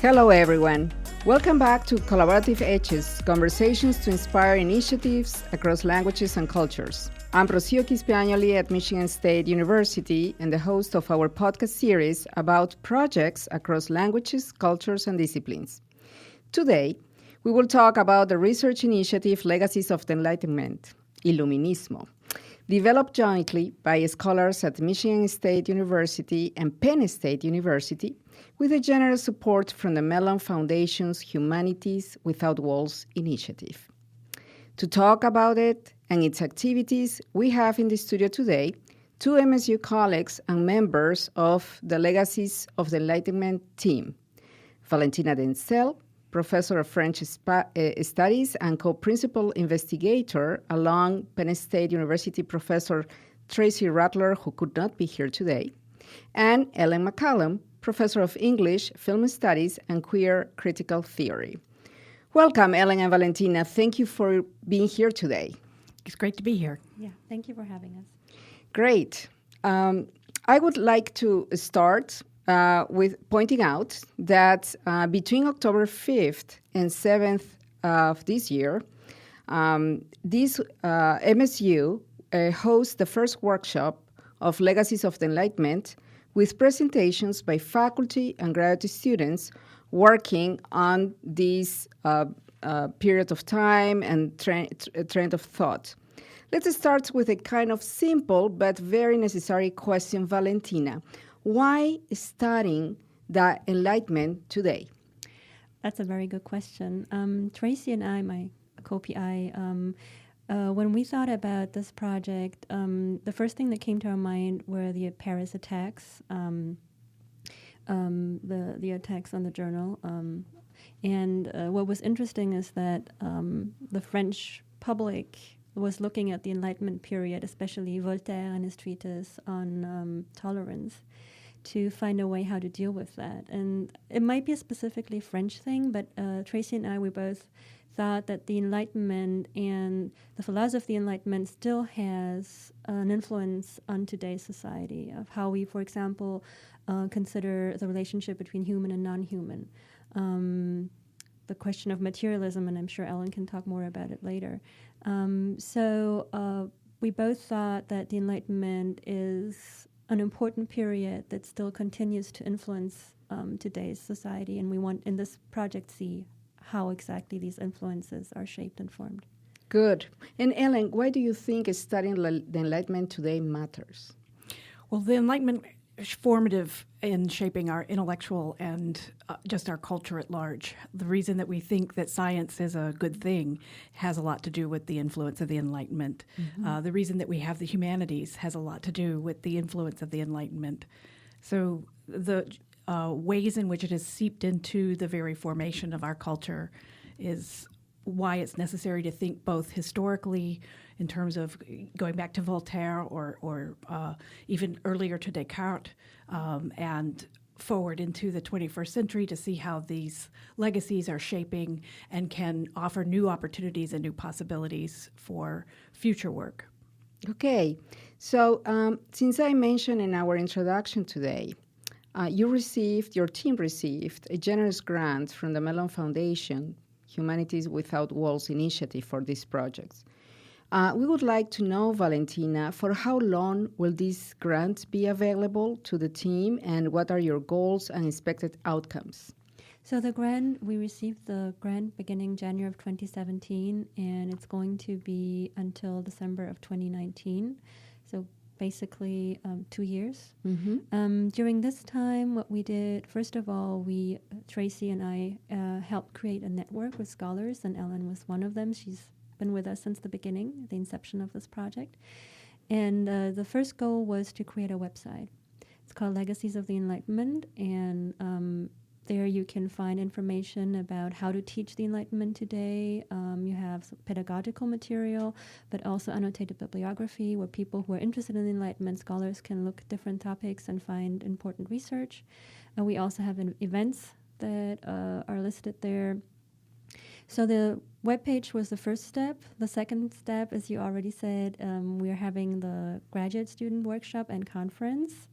Hello, everyone. Welcome back to Collaborative Edges, conversations to inspire initiatives across languages and cultures. I'm Rocio Quispiagnoli at Michigan State University and the host of our podcast series about projects across languages, cultures, and disciplines. Today, we will talk about the research initiative Legacies of the Enlightenment, Iluminismo, developed jointly by scholars at Michigan State University and Penn State University, with a generous support from the Mellon Foundation's Humanities Without Walls initiative. To talk about it and its activities, we have in the studio today two MSU colleagues and members of the Legacies of the Enlightenment team, Valentina Denzel, professor of French Studies and co-principal investigator, along Penn State University professor Tracy Rattler, who could not be here today, and Ellen McCallum, professor of English, Film Studies, and Queer Critical Theory. Welcome, Ellen and Valentina. Thank you for being here today. It's great to be here. Yeah, thank you for having us. Great. I would like to start with pointing out that between October 5th and 7th of this year, this MSU hosts the first workshop of Legacies of the Enlightenment with presentations by faculty and graduate students working on this period of time and trend of thought. Let's start with a kind of simple but very necessary question, Valentina. Why studying the Enlightenment today? That's a very good question. Tracy and I, my co-PI, when we thought about this project, the first thing that came to our mind were the Paris attacks, the attacks on the journal. And what was interesting is that the French public was looking at the Enlightenment period, especially Voltaire and his treatise on tolerance, to find a way how to deal with that. And it might be a specifically French thing, but Tracy and I, we both thought that the Enlightenment and the philosophy of the Enlightenment still has an influence on today's society, of how we, for example, consider the relationship between human and non-human. The question of materialism, and I'm sure Ellen can talk more about it later. So we both thought that the Enlightenment is an important period that still continues to influence today's society, and we want in this project see how exactly these influences are shaped and formed. Good. And Ellen, why do you think studying the Enlightenment today matters? Well, the Enlightenment is formative in shaping our intellectual and just our culture at large. The reason that we think that science is a good thing has a lot to do with the influence of the Enlightenment. Mm-hmm. The reason that we have the humanities has a lot to do with the influence of the Enlightenment. So the ways in which it has seeped into the very formation of our culture is why it's necessary to think both historically in terms of going back to Voltaire or even earlier to Descartes and forward into the 21st century to see how these legacies are shaping and can offer new opportunities and new possibilities for future work. Okay. So since I mentioned in our introduction today, your team received a generous grant from the Mellon Foundation Humanities Without Walls initiative for these projects. We would like to know, Valentina, for how long will these grants be available to the team, and what are your goals and expected outcomes? So we received the grant beginning January of 2017, and it's going to be until December of 2019. So basically 2 years. Mm-hmm. During this time, what we did, first of all, Tracy and I helped create a network with scholars, and Ellen was one of them. She's been with us since the beginning, the inception of this project. And the first goal was to create a website. It's called Legacies of the Enlightenment, and there you can find information about how to teach the Enlightenment today. You have some pedagogical material, but also annotated bibliography where people who are interested in the Enlightenment, scholars, can look at different topics and find important research. We also have events that are listed there. So the webpage was the first step. The second step, as you already said, we're having the graduate student workshop and conference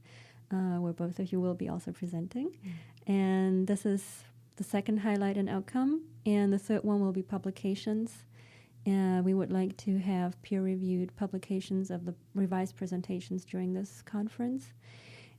where both of you will be also presenting. And this is the second highlight and outcome. And the third one will be publications. We would like to have peer-reviewed publications of the revised presentations during this conference.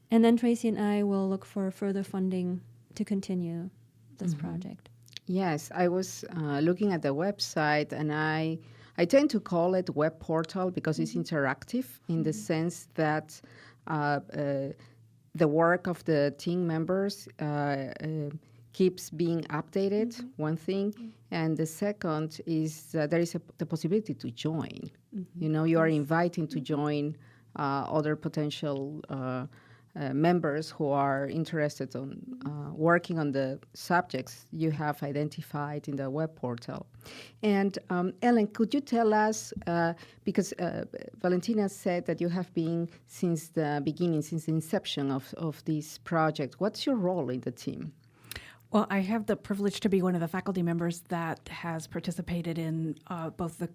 And then Tracy and I will look for further funding to continue this project. Yes, I was looking at the website, and I tend to call it web portal because it's interactive in the sense that the work of the team members keeps being updated, one thing. And the second is there is the possibility to join. You know, you are inviting to join other potential members who are interested on working on the subjects you have identified in the web portal. And Ellen, could you tell us, because Valentina said that you have been since the beginning, since the inception of this project, what's your role in the team? Well, I have the privilege to be one of the faculty members that has participated in both the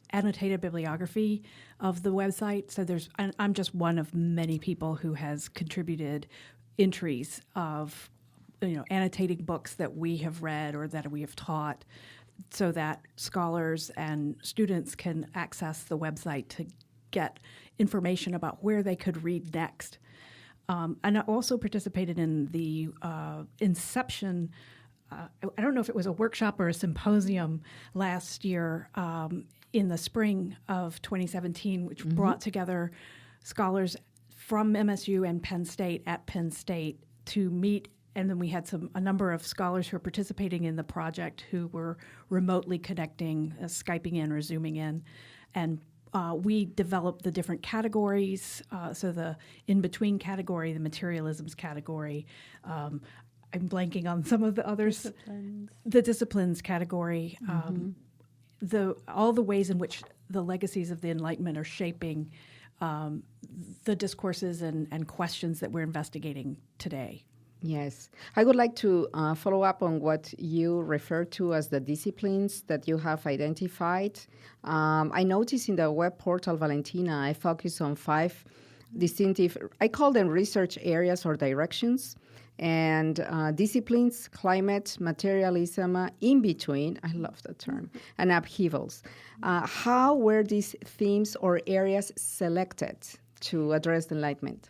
annotated bibliography of the website. So I'm just one of many people who has contributed entries of, annotating books that we have read or that we have taught, so that scholars and students can access the website to get information about where they could read next. And I also participated in the inception. I don't know if it was a workshop or a symposium last year in the spring of 2017, which brought together scholars from MSU and Penn State at Penn State to meet. And then we had a number of scholars who are participating in the project who were remotely connecting, Skyping in or Zooming in. And we developed the different categories. So the in-between category, the materialisms category. I'm blanking on some of the others. The disciplines category. All the ways in which the legacies of the Enlightenment are shaping the discourses and questions that we're investigating today. Yes. I would like to follow up on what you refer to as the disciplines that you have identified. I noticed in the web portal, Valentina, I focus on 5 distinctive, I call them research areas or directions, and disciplines: climate, materialism, in between, I love that term, and upheavals. How were these themes or areas selected to address the Enlightenment?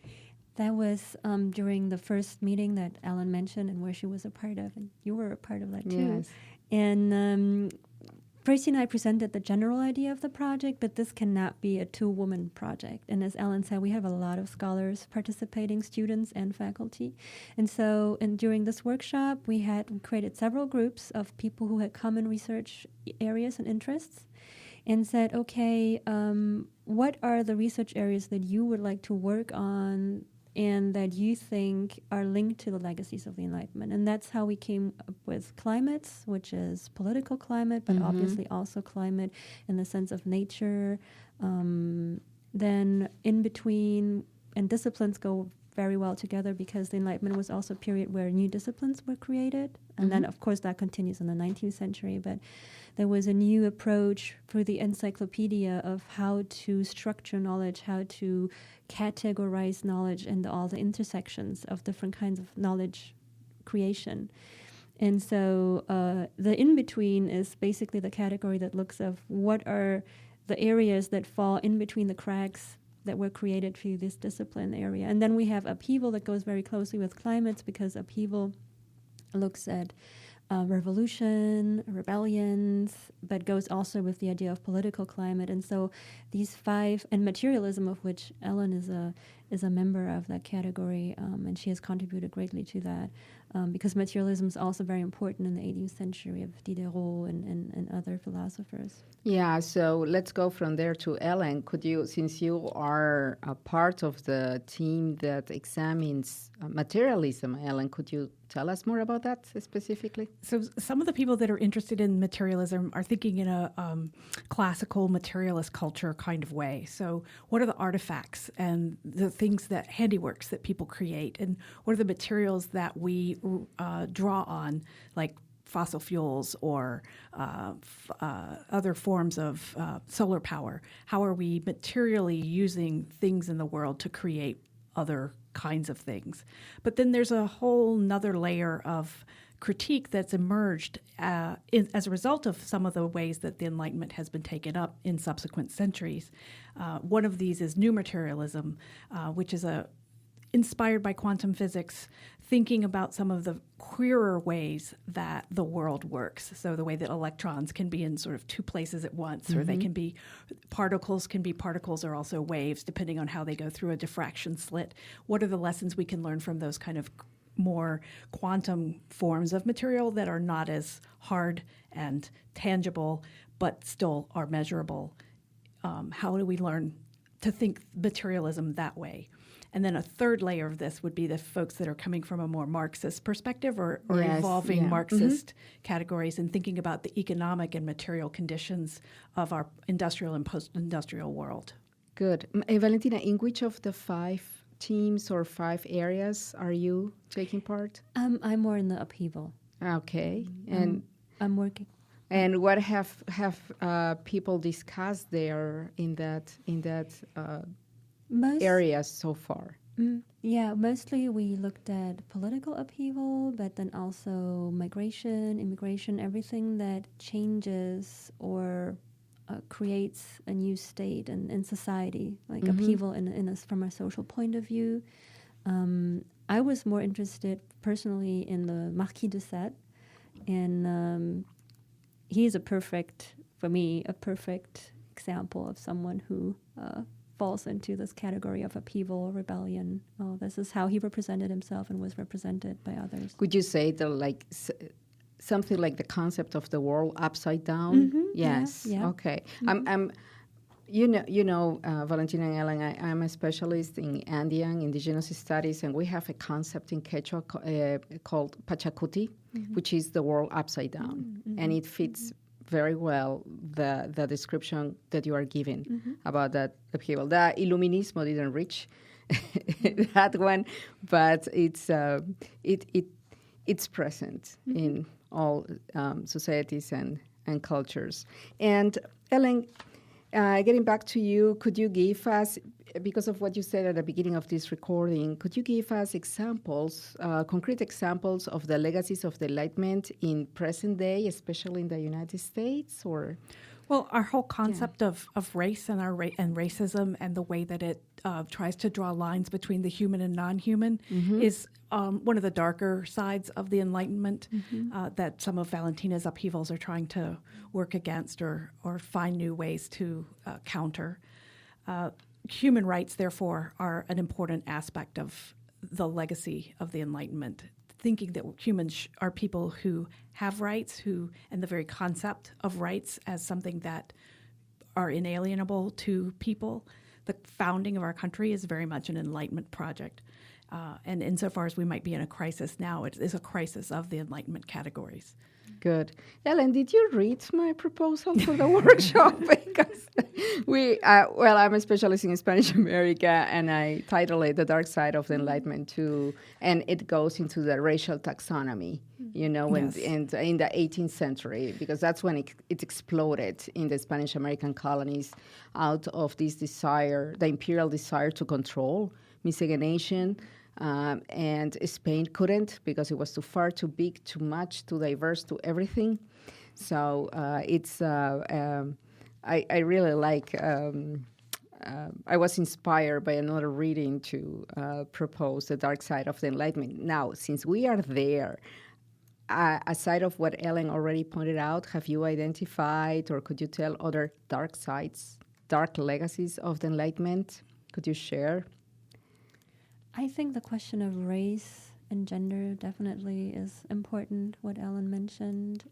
That was during the first meeting that Ellen mentioned and where she was a part of, and you were a part of that too. Yes. And Tracy and I presented the general idea of the project, but this cannot be a 2-woman project. And as Ellen said, we have a lot of scholars participating, students and faculty. And so during this workshop, we created several groups of people who had common research areas and interests, and said, okay, what are the research areas that you would like to work on and that you think are linked to the legacies of the Enlightenment? And that's how we came up with climates, which is political climate, but obviously also climate in the sense of nature. Then in between, and disciplines go very well together because the Enlightenment was also a period where new disciplines were created. And then, of course, that continues in the 19th century. But there was a new approach for the encyclopedia of how to structure knowledge, how to categorize knowledge, and all the intersections of different kinds of knowledge creation. And so the in-between is basically the category that looks of what are the areas that fall in between the cracks that were created through this discipline area. And then we have upheaval that goes very closely with climates, because upheaval looks at revolution, rebellions, but goes also with the idea of political climate. And so these 5, and materialism, of which Ellen is a member of that category, and she has contributed greatly to that, because materialism is also very important in the 18th century of Diderot and other philosophers. Yeah, so let's go from there to Ellen. Could you, since you are a part of the team that examines materialism, Ellen, could you tell us more about that specifically? So some of the people that are interested in materialism are thinking in a classical materialist culture kind of way. So what are the artifacts and the things that, handiworks that people create, and what are the materials that we draw on, like fossil fuels or other forms of solar power? How are we materially using things in the world to create other kinds of things? But then there's a whole nother layer of critique that's emerged as a result of some of the ways that the Enlightenment has been taken up in subsequent centuries. One of these is new materialism, which is inspired by quantum physics, thinking about some of the queerer ways that the world works. So the way that electrons can be in sort of two places at once, or they can be particles or also waves, depending on how they go through a diffraction slit. What are the lessons we can learn from those kind of more quantum forms of material that are not as hard and tangible, but still are measurable? How do we learn to think materialism that way? And then a third layer of this would be the folks that are coming from a more Marxist perspective or evolving Marxist categories and thinking about the economic and material conditions of our industrial and post-industrial world. Good. Valentina, in which of the 5 teams or 5 areas are you taking part? I'm more in the upheaval. Okay. And I'm working. And what have people discussed there in that areas so far? Mostly we looked at political upheaval, but then also migration, immigration, everything that changes or creates a new state in society, like upheaval from a social point of view. I was more interested personally in the Marquis de Sade, and he's a perfect example of someone who falls into this category of upheaval, rebellion. This is how he represented himself and was represented by others. Could you say that something like the concept of the world upside down? Yes. Yeah. Okay. I'm Valentina and Ellen, I'm a specialist in Andean indigenous studies, and we have a concept in Quechua called Pachacuti, which is the world upside down, and it fits very well the description that you are giving about that upheaval. The Illuminismo didn't reach that one, but it's present in all societies and cultures. And Ellen, getting back to you, could you give us, because of what you said at the beginning of this recording, could you give us examples, concrete examples of the legacies of the Enlightenment in present day, especially in the United States? Or well, our whole concept of race and and racism and the way that it tries to draw lines between the human and non-human is one of the darker sides of the Enlightenment that some of Valentina's upheavals are trying to work against or find new ways to counter. Human rights, therefore, are an important aspect of the legacy of the Enlightenment, thinking that humans are people who have rights, and the very concept of rights as something that are inalienable to people. The founding of our country is very much an Enlightenment project. And insofar as we might be in a crisis now, it is a crisis of the Enlightenment categories. Good. Ellen, did you read my proposal for the workshop? Because I'm a specialist in Spanish America, and I title it The Dark Side of the Enlightenment too, and it goes into the racial taxonomy, in the 18th century, because that's when it exploded in the Spanish American colonies out of this desire, the imperial desire to control, miscegenation. And Spain couldn't because it was too far, too big, too much, too diverse, too everything. So I really like. I was inspired by another reading to propose the dark side of the Enlightenment. Now, since we are there, aside of what Ellen already pointed out, have you identified or could you tell other dark sides, dark legacies of the Enlightenment? Could you share? I think the question of race and gender definitely is important, what Ellen mentioned.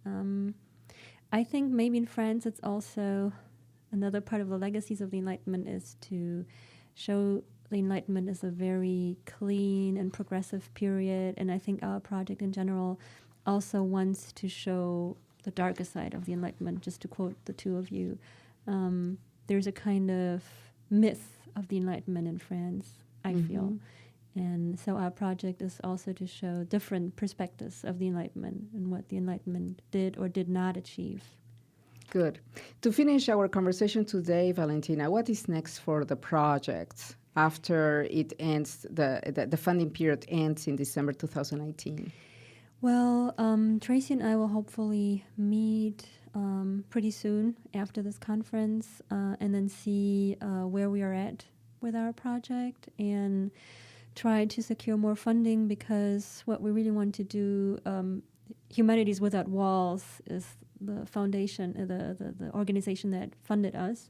I think maybe in France it's also another part of the legacies of the Enlightenment is to show the Enlightenment as a very clean and progressive period, and I think our project in general also wants to show the darker side of the Enlightenment, just to quote the two of you. There's a kind of myth of the Enlightenment in France, I feel. And so our project is also to show different perspectives of the Enlightenment and what the Enlightenment did or did not achieve. Good. To finish our conversation today, Valentina, what is next for the project after it ends, the funding period ends in December 2019? Well, Tracy and I will hopefully meet pretty soon after this conference and then see where we are at with our project and try to secure more funding, because what we really want to do, Humanities Without Walls is the foundation, the organization that funded us.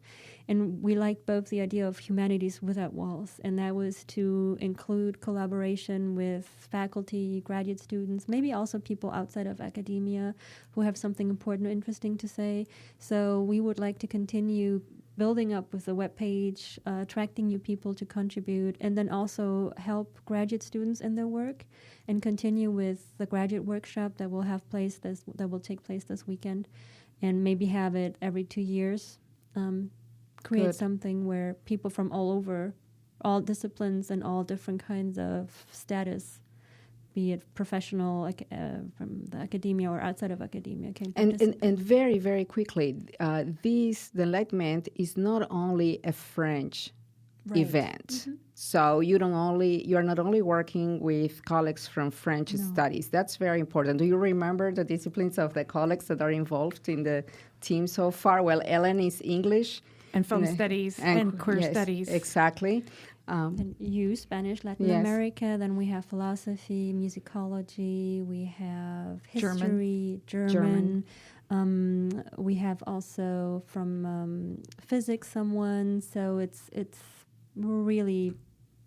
And we like both the idea of Humanities Without Walls, and that was to include collaboration with faculty, graduate students, maybe also people outside of academia who have something important or interesting to say. So we would like to continue building up with the webpage, attracting new people to contribute, and then also help graduate students in their work, and continue with the graduate workshop that will take place this weekend, and maybe have it every 2 years. Create Good. something where people from all over, all disciplines and all different kinds of status, be it professional, from the academia or outside of academia, can participate. And very, very quickly, the Enlightenment is not only a French event. Mm-hmm. So you are not only working with colleagues from French studies. That's very important. Do you remember the disciplines of the colleagues that are involved in the team so far? Well, Ellen is English. And film studies and queer studies. Exactly. And you, Spanish, Latin America. Then we have philosophy, musicology. We have history, German. We have also from physics someone. So it's really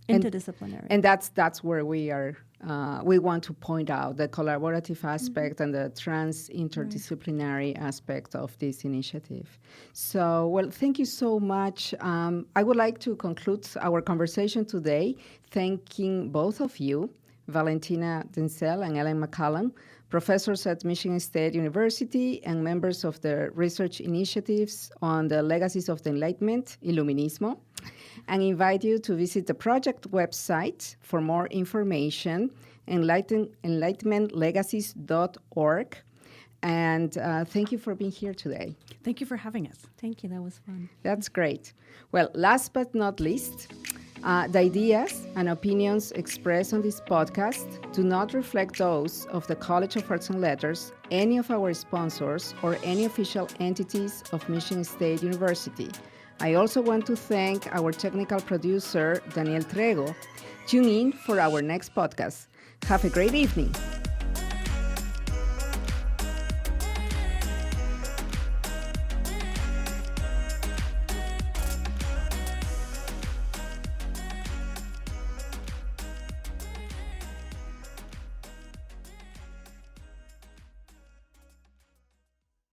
interdisciplinary. And that's where we are. We want to point out the collaborative aspect and the interdisciplinary aspect of this initiative. So, well, thank you so much. I would like to conclude our conversation today thanking both of you, Valentina Denzel and Ellen McCallum, professors at Michigan State University and members of the research initiatives on the Legacies of the Enlightenment, Illuminismo, and invite you to visit the project website for more information, enlightenmentlegacies.org. And thank you for being here today. Thank you for having us. Thank you. That was fun. That's great. Well, last but not least, the ideas and opinions expressed on this podcast do not reflect those of the College of Arts and Letters, any of our sponsors, or any official entities of Michigan State University. I also want to thank our technical producer, Daniel Trego. Tune in for our next podcast. Have a great evening.